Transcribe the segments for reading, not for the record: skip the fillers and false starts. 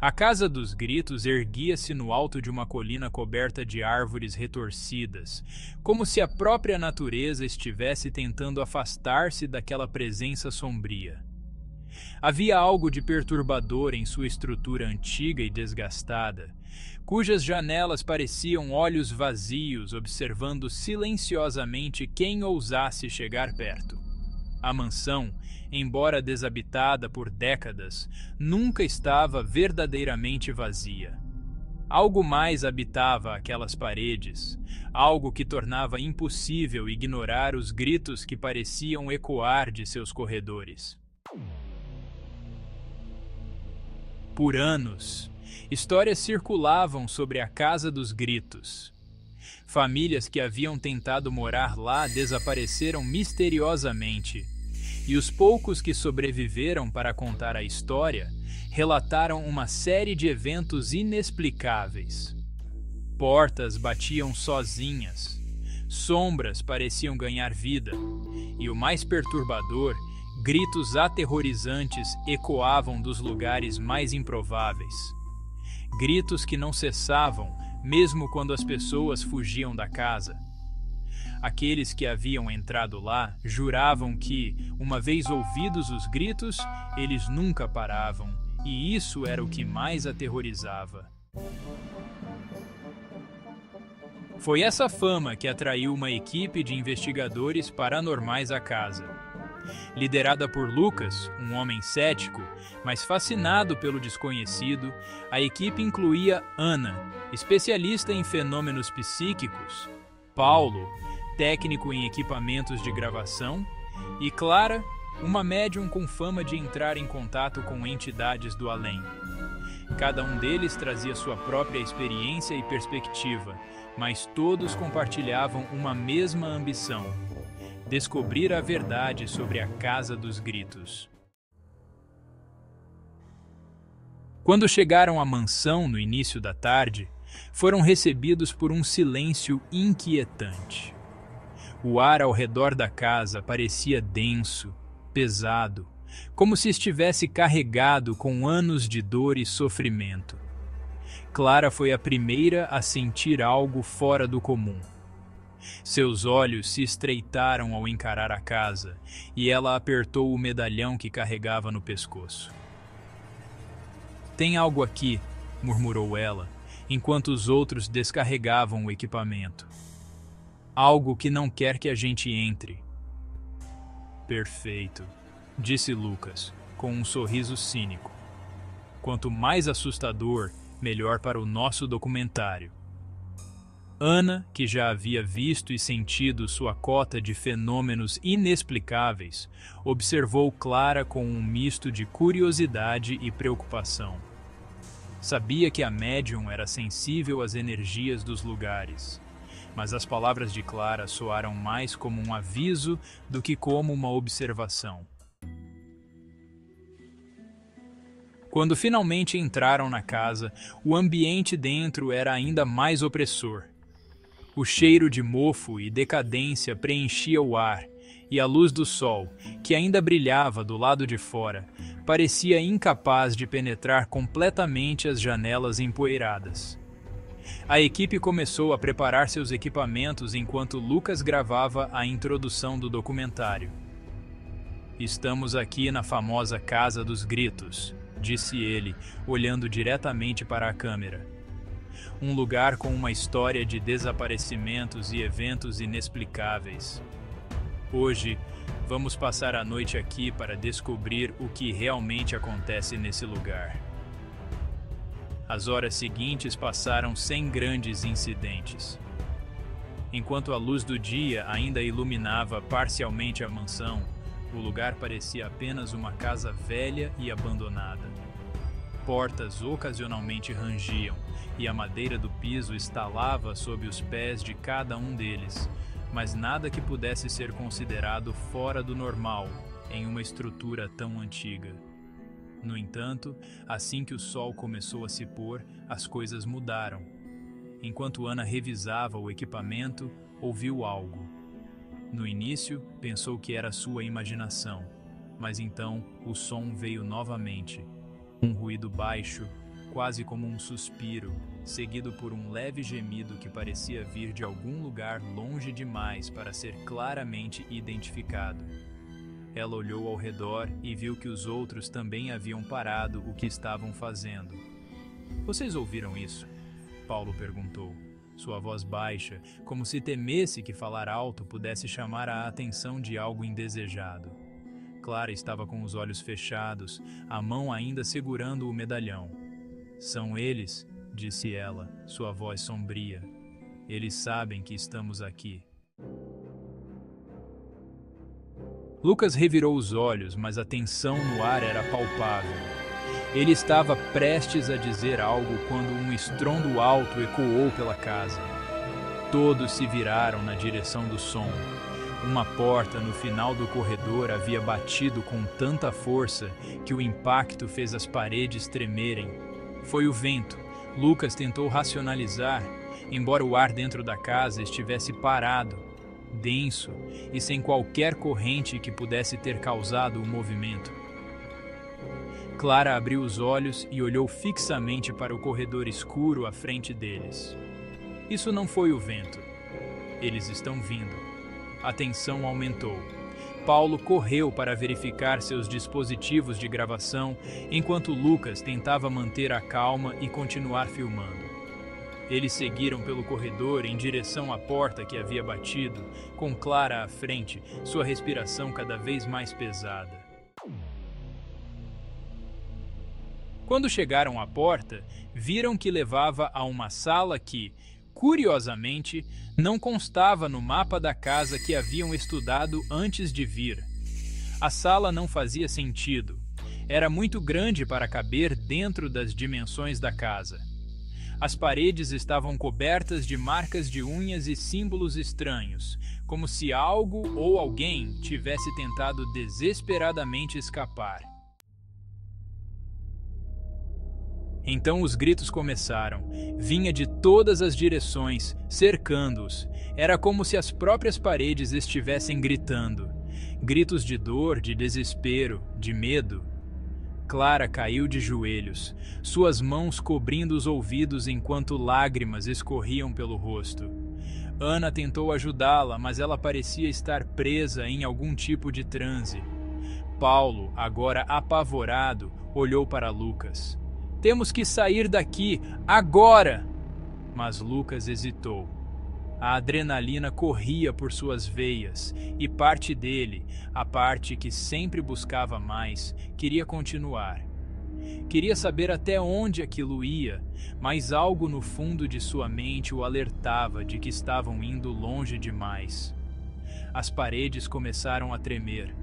A Casa dos Gritos erguia-se no alto de uma colina coberta de árvores retorcidas, como se a própria natureza estivesse tentando afastar-se daquela presença sombria. Havia algo de perturbador em sua estrutura antiga e desgastada, cujas janelas pareciam olhos vazios observando silenciosamente quem ousasse chegar perto. A mansão, embora desabitada por décadas, nunca estava verdadeiramente vazia. Algo mais habitava aquelas paredes, algo que tornava impossível ignorar os gritos que pareciam ecoar de seus corredores. Por anos, histórias circulavam sobre a Casa dos Gritos. Famílias que haviam tentado morar lá desapareceram misteriosamente, e os poucos que sobreviveram para contar a história relataram uma série de eventos inexplicáveis. Portas batiam sozinhas, sombras pareciam ganhar vida, e o mais perturbador, gritos aterrorizantes ecoavam dos lugares mais improváveis. Gritos que não cessavam, mesmo quando as pessoas fugiam da casa. Aqueles que haviam entrado lá juravam que, uma vez ouvidos os gritos, eles nunca paravam, e isso era o que mais aterrorizava. Foi essa fama que atraiu uma equipe de investigadores paranormais à casa. Liderada por Lucas, um homem cético, mas fascinado pelo desconhecido, a equipe incluía Ana, especialista em fenômenos psíquicos, Paulo, técnico em equipamentos de gravação, e Clara, uma médium com fama de entrar em contato com entidades do além. Cada um deles trazia sua própria experiência e perspectiva, mas todos compartilhavam uma mesma ambição: descobrir a verdade sobre a Casa dos Gritos. Quando chegaram à mansão no início da tarde, foram recebidos por um silêncio inquietante. O ar ao redor da casa parecia denso, pesado, como se estivesse carregado com anos de dor e sofrimento. Clara foi a primeira a sentir algo fora do comum. Seus olhos se estreitaram ao encarar a casa, e ela apertou o medalhão que carregava no pescoço. "Tem algo aqui", murmurou ela, enquanto os outros descarregavam o equipamento. "Algo que não quer que a gente entre." "Perfeito", disse Lucas, com um sorriso cínico. "Quanto mais assustador, melhor para o nosso documentário." Ana, que já havia visto e sentido sua cota de fenômenos inexplicáveis, observou Clara com um misto de curiosidade e preocupação. Sabia que a médium era sensível às energias dos lugares, mas as palavras de Clara soaram mais como um aviso do que como uma observação. Quando finalmente entraram na casa, o ambiente dentro era ainda mais opressor. O cheiro de mofo e decadência preenchia o ar, e a luz do sol, que ainda brilhava do lado de fora, parecia incapaz de penetrar completamente as janelas empoeiradas. A equipe começou a preparar seus equipamentos enquanto Lucas gravava a introdução do documentário. "Estamos aqui na famosa Casa dos Gritos", disse ele, olhando diretamente para a câmera. "Um lugar com uma história de desaparecimentos e eventos inexplicáveis. Hoje, vamos passar a noite aqui para descobrir o que realmente acontece nesse lugar." As horas seguintes passaram sem grandes incidentes. Enquanto a luz do dia ainda iluminava parcialmente a mansão, o lugar parecia apenas uma casa velha e abandonada. Portas ocasionalmente rangiam, e a madeira do piso estalava sob os pés de cada um deles, mas nada que pudesse ser considerado fora do normal em uma estrutura tão antiga. No entanto, assim que o sol começou a se pôr, as coisas mudaram. Enquanto Ana revisava o equipamento, ouviu algo. No início, pensou que era sua imaginação, mas então o som veio novamente. Um ruído baixo, quase como um suspiro, seguido por um leve gemido que parecia vir de algum lugar longe demais para ser claramente identificado. Ela olhou ao redor e viu que os outros também haviam parado o que estavam fazendo. "Vocês ouviram isso?" Paulo perguntou, sua voz baixa, como se temesse que falar alto pudesse chamar a atenção de algo indesejado. Clara estava com os olhos fechados, a mão ainda segurando o medalhão. "São eles", disse ela, sua voz sombria. "Eles sabem que estamos aqui." Lucas revirou os olhos, mas a tensão no ar era palpável. Ele estava prestes a dizer algo quando um estrondo alto ecoou pela casa. Todos se viraram na direção do som. Uma porta no final do corredor havia batido com tanta força que o impacto fez as paredes tremerem. Foi o vento. Lucas tentou racionalizar, embora o ar dentro da casa estivesse parado, denso e sem qualquer corrente que pudesse ter causado o movimento. Clara abriu os olhos e olhou fixamente para o corredor escuro à frente deles. Isso não foi o vento. Eles estão vindo. A tensão aumentou. Paulo correu para verificar seus dispositivos de gravação, enquanto Lucas tentava manter a calma e continuar filmando. Eles seguiram pelo corredor em direção à porta que havia batido, com Clara à frente, sua respiração cada vez mais pesada. Quando chegaram à porta, viram que levava a uma sala que, curiosamente, não constava no mapa da casa que haviam estudado antes de vir. A sala não fazia sentido. Era muito grande para caber dentro das dimensões da casa. As paredes estavam cobertas de marcas de unhas e símbolos estranhos, como se algo ou alguém tivesse tentado desesperadamente escapar. Então os gritos começaram. Vinha de todas as direções, cercando-os. Era como se as próprias paredes estivessem gritando. Gritos de dor, de desespero, de medo. Clara caiu de joelhos, suas mãos cobrindo os ouvidos enquanto lágrimas escorriam pelo rosto. Ana tentou ajudá-la, mas ela parecia estar presa em algum tipo de transe. Paulo, agora apavorado, olhou para Lucas. "Temos que sair daqui, agora!" Mas Lucas hesitou. A adrenalina corria por suas veias, e parte dele, a parte que sempre buscava mais, queria continuar. Queria saber até onde aquilo ia, mas algo no fundo de sua mente o alertava de que estavam indo longe demais. As paredes começaram a tremer.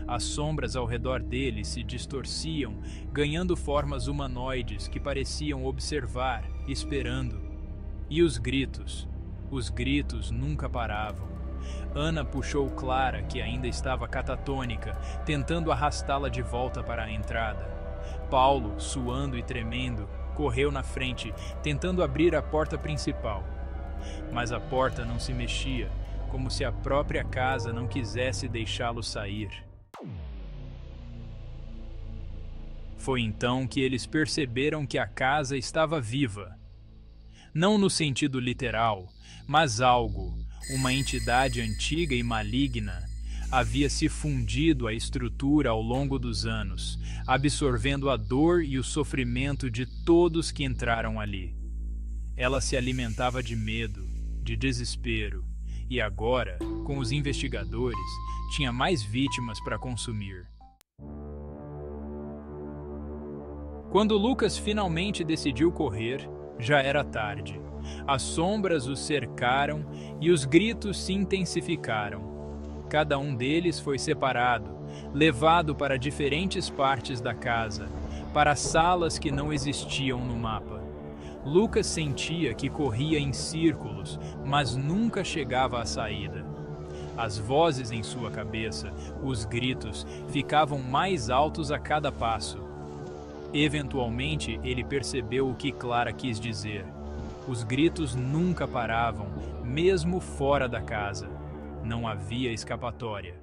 As sombras ao redor dele se distorciam, ganhando formas humanoides que pareciam observar, esperando. E os gritos nunca paravam. Ana puxou Clara, que ainda estava catatônica, tentando arrastá-la de volta para a entrada. Paulo, suando e tremendo, correu na frente, tentando abrir a porta principal. Mas a porta não se mexia, como se a própria casa não quisesse deixá-lo sair. Foi então que eles perceberam que a casa estava viva. Não no sentido literal, mas algo, uma entidade antiga e maligna, havia se fundido à estrutura ao longo dos anos, absorvendo a dor e o sofrimento de todos que entraram ali. Ela se alimentava de medo, de desespero, e agora, com os investigadores, tinha mais vítimas para consumir. Quando Lucas finalmente decidiu correr, já era tarde. As sombras os cercaram e os gritos se intensificaram. Cada um deles foi separado, levado para diferentes partes da casa, para salas que não existiam no mapa. Lucas sentia que corria em círculos, mas nunca chegava à saída. As vozes em sua cabeça, os gritos, ficavam mais altos a cada passo. Eventualmente, ele percebeu o que Clara quis dizer. Os gritos nunca paravam, mesmo fora da casa. Não havia escapatória.